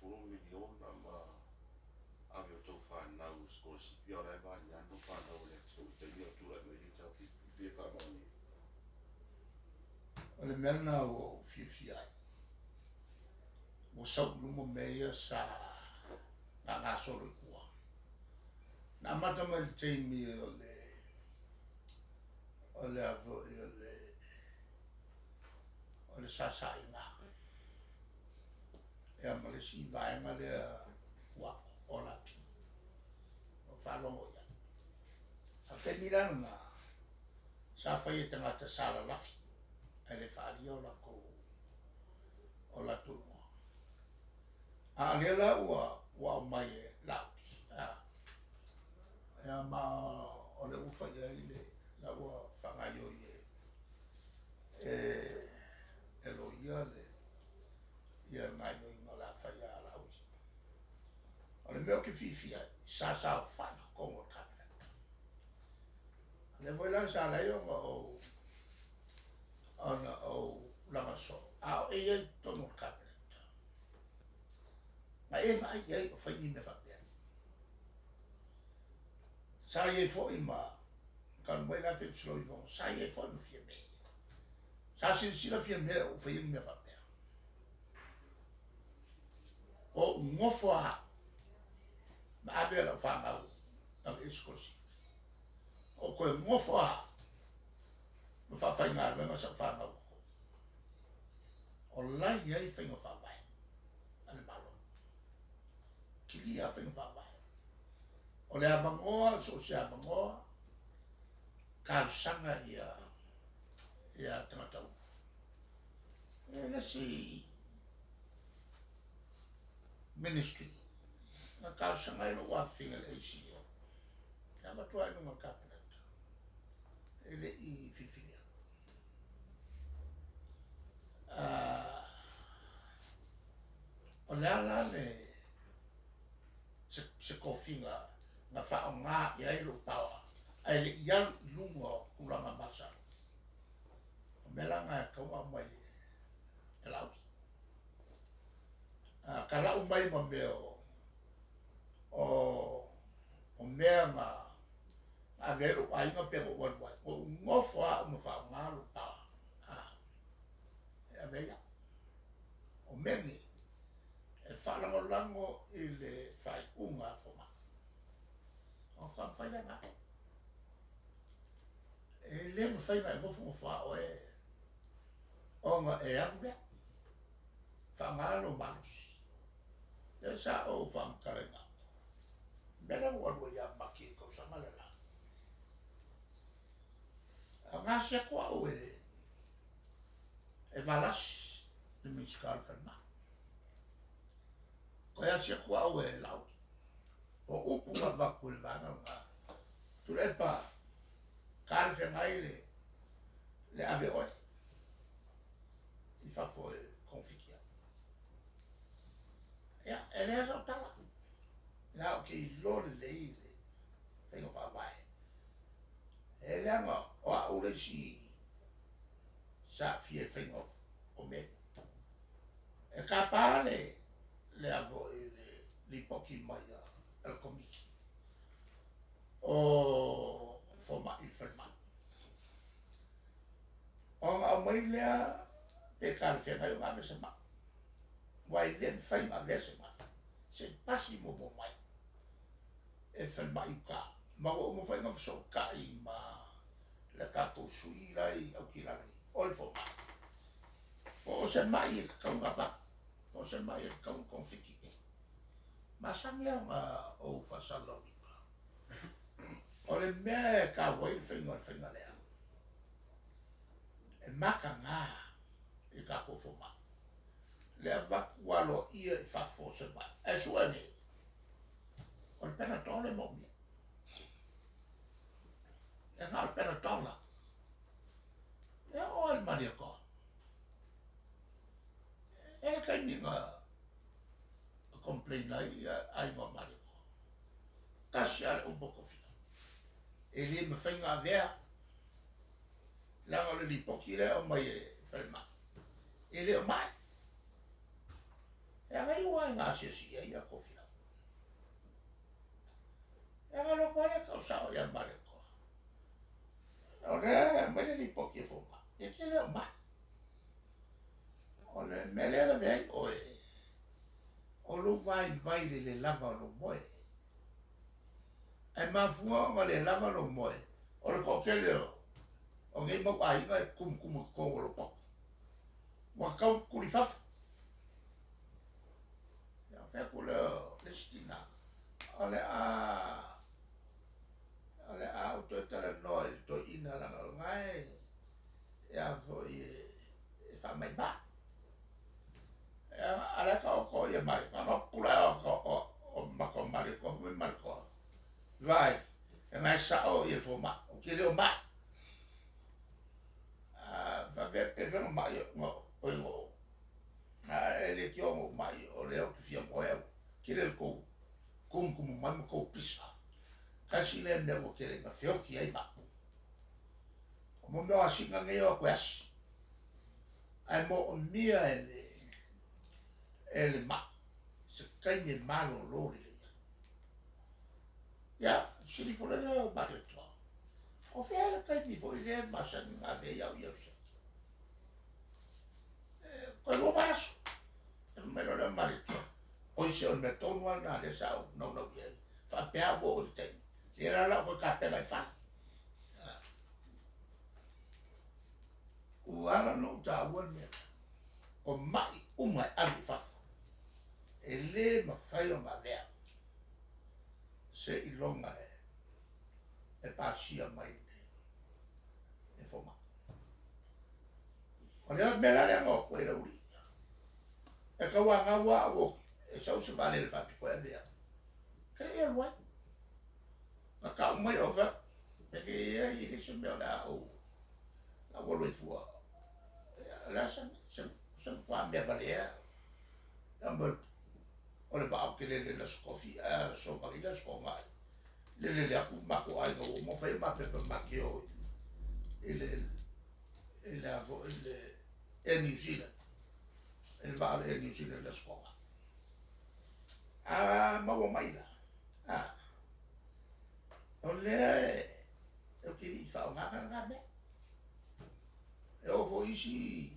full million ama ave to fa na usko si pio la va ya no fa na ole to te io tu la me ta pi fa ma ni o le mea na o fia ai mo sau lumo mea sa ngā soro i kua na mata mai te mi o le avo i o le sasa i ngā e ama le si vaenga le ua o la pi o whalongo ia a te mirana ngā sa whai e tangata sala lafi e le whaari o la ko o la tumo a alela ua o mai e lauti e ama o le ufa ia i le la ua whangai o i e lo ia le ia ngai o i ngā la whai a lauti o le meo ke fifia sa o whai kongo kabinet le foi la sa lai o ana o langa so a o e tono kabinet ma e vai e o fai ni me fa bia sa e fo i ma kan mai la fe slo i von sa e fo no fie me sa si la fie me o fai me fa bia o ngofo a ma ave la fa ma o eskosi o ko ngofo a no fa fai nga me sa fa ma o lai ai fai no fa vai ale malo kili a fai no fa vai o le avangoa so se avangoa ka sanga ia tangata e si ministry na ka sanga i no wa finga le ACO na matua i no cabinet ele i fifinia o le ala le se kofinga na fa o ngā i ai lo pawa ai le ia lungo kulanga masa o mela ngā e kaua mai e lauki ka lau mai ma meo o mea ngā a veru a inga pe o wan wai o ngofo a mo fa ngā lo pawa e veia o meni e whalango lango i le whai unga foma o whai nga e le mo whai nga e mofu mo wha o o nga e ambea wha ngā lo manus e sa o wha mkarenga mena ua rua ia maki e kausanga le la a ngā sea kua o e valas le miskal whanma ko ia sea kua o e lau o upu nga vaku le vanga nga tu le pa kare whengai le ave oe i whafo e konfikia ia e lea rau tala nga o ke i lore le i le whengo whawai e lea nga o a ure si sa fie whengo o me e ka pāle le avo e le poki mai el komiki o foma il ferma o nga mai lea pe kare whengai o nga vese ma wai len whai ma vese ma se pasi mo mai e ferma i ka ma o mo whai ma so ka i ma le kapo sui rai au ki rani o le foma o se mai e kaunga pa o se mai e kaunga konfiki ma sangia ma o fasalo o le mea e ka wai le whainga lea e maka ngā e ka kofoma le vaku walo ia i whafo se mai e suane o le pena tole mo mi e ngā le pena tola e o le mani a ko e le kai minga complain ai ai mo mani ko kasi ale un poco fina e le me whainga vea langa le li poki le o mai e whaima e le o mai e ngai ua ngā sia ia kofia e ngalo kore ka usao ia mare ko ole mele ni poki fuma e ke leo mai ole mele la vei oe o lo vai le lava lo moe e mafua ma le lava lo moe o le ko ke leo o ngai mo ai ngai kum ko lo po wa ka ku li faf ya fe ku le stina ole a o to tala no to ina la ngai ya fo e fa mai ba ala ka ko ye mai ka ma kula o ma ko mari ko me mar ko vai e ngai sa o ye fo ma o ke le ma va ver pe no ma yo o ele que o mai o le o fia mo e ke le ko kum ma ko pisa kasi le me o ke le nga fio ki ai ma o mo no asinga ngai o kwes ai mo mia ele ma se kai me malo lori ya sili fo le o ba le to o fe ala kai mi fo ile ma sa nga ve ya yo se ko lo baso me lo le mari to o se o me to no na le sa no ye fa pe a bo te era la ko ka pe la fa u ala no ta won me o mai uma ali fa ele ma fai o ma vea se ilonga e pasia mai e foma o le mera le ngo ko era uri e ka wa nga wa o e sa se vale le fa ko e vea kre e wa na ka mai o fa e ke e le se me la o la wo le fu la se kwa me vale number o le va ke le scofi so va le scoma le aku ma ko ai no mo fai ma pe ma ke o ele avo ele New Zealand ele va le New Zealand le scoma ma wo mai la o le o ke ni fa nga me e o fo isi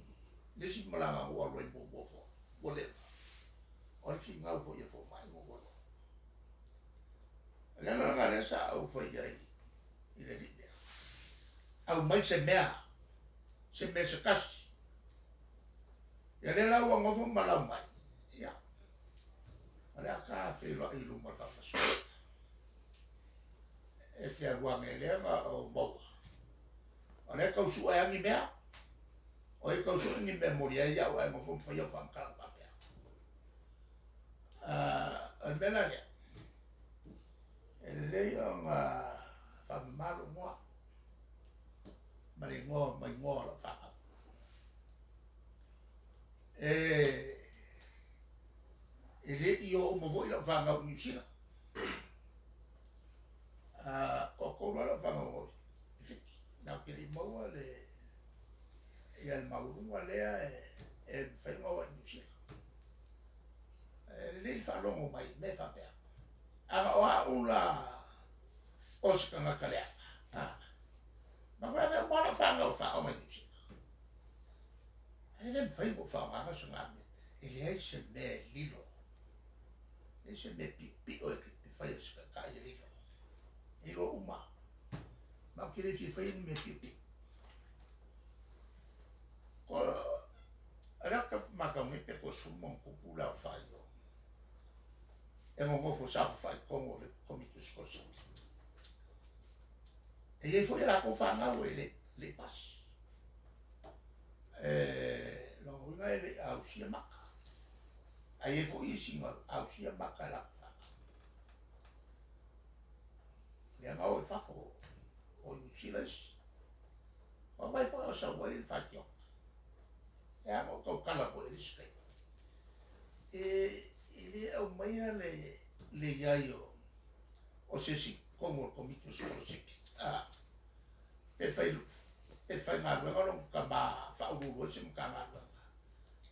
le si mala o ro bo fo o le o fi nga fo ye fo mai mo wo le nga le sa o fo ye ile li au mai se mea se me se kasi ya le la wa ngofo mala mai ya ala ka fe lo i lu ma fa so e ke wa me le ma o bo ala ka su ai ngi mea o e ka su ngi memoria ya wa mo fo yo fa ka fa ya al bela le ele yo ma fa malo mo mai ngo la fa ele io mo voi la fa nga New Zealand ko la fa nga na ke li mo le e al mauru le e fa mo New Zealand le fa lo mo mai me fa pe a ula oska nga kale ma va fa mo la fa nga fa o mai ele fai mo fa ma so nga ele é se me lilo ese me pi o e fai se ka lilo ilo uma ma que ele fai me pi ko era ka ma ka me pe ko sumo ko pula fai e mo fo sa fai como le comito scosa e ele foi la ko fa nga o le pas lo una ele ausia maka ai fo isi ma ausia maka la fa le nga o fa fo o usilas o vai fo sa o il fa tio e amo ko kala fo il skai ele o mai le yayo o se si como comito scosa e fai ma luego non ka ba fa u lo se ka ma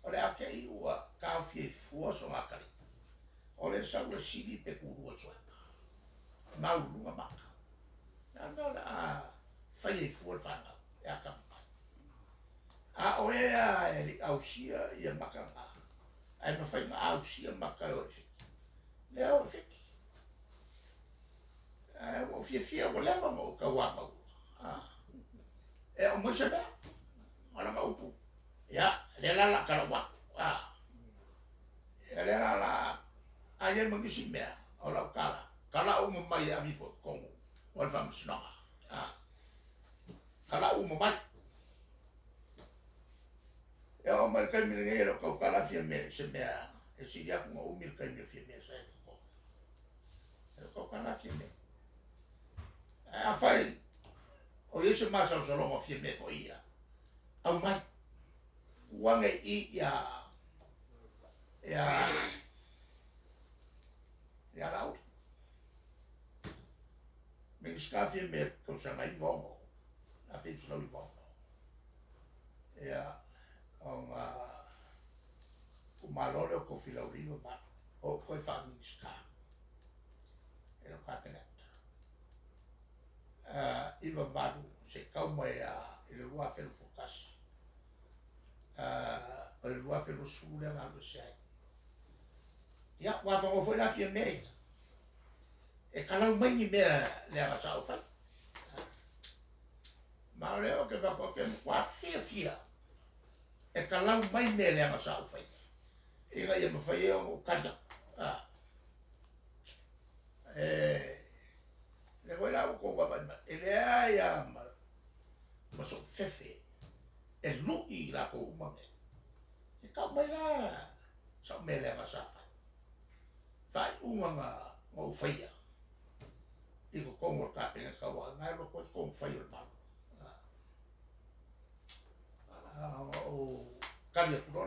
o le ake I ua ka fie fua so ngakari o le sa ua sili te kurua soa maulunga maka na a fai fua fanga e aka a o e a e li ausia ia maka nga ai ma fai ma ausia maka o fiki le o fiki o fia o leva mo ka wa mo e o mo se ba ona ma upu ya le la ka wa e le la a ye mo kisi mea o la kala o mo mai a vivo como o vamos snoga kala o mo mai e o mai kai mi ngai ro ka kala fia me se mea e si ya mo o mi kai mi fia me sa ko kala fia me a fai o yesu masa o solo mo fia me fo ia au mai wange I ya lau me skafie me ko sa mai vongo a fi slo I vongo ya on o malole ko fila urivo va o ko fa mi ska era patenet iva vadu se kau mai I le rua fel fokas o le rua fel sule nga lo sai ya wa fa o foi na fie me e kalau mai ni me le aga sa o fa ma le o ke fa ko ke wa fia e kalau mai me le aga sa o fa e ga ye mo fa ye o kada le voy a ko ba ba e le ya ma so fefe e lu I la ko ma me e ka mai la so me le aga sa fa nga o fa ia I ko kongo ka pe ka wa nga lo ko fa ia ma o ka ye ko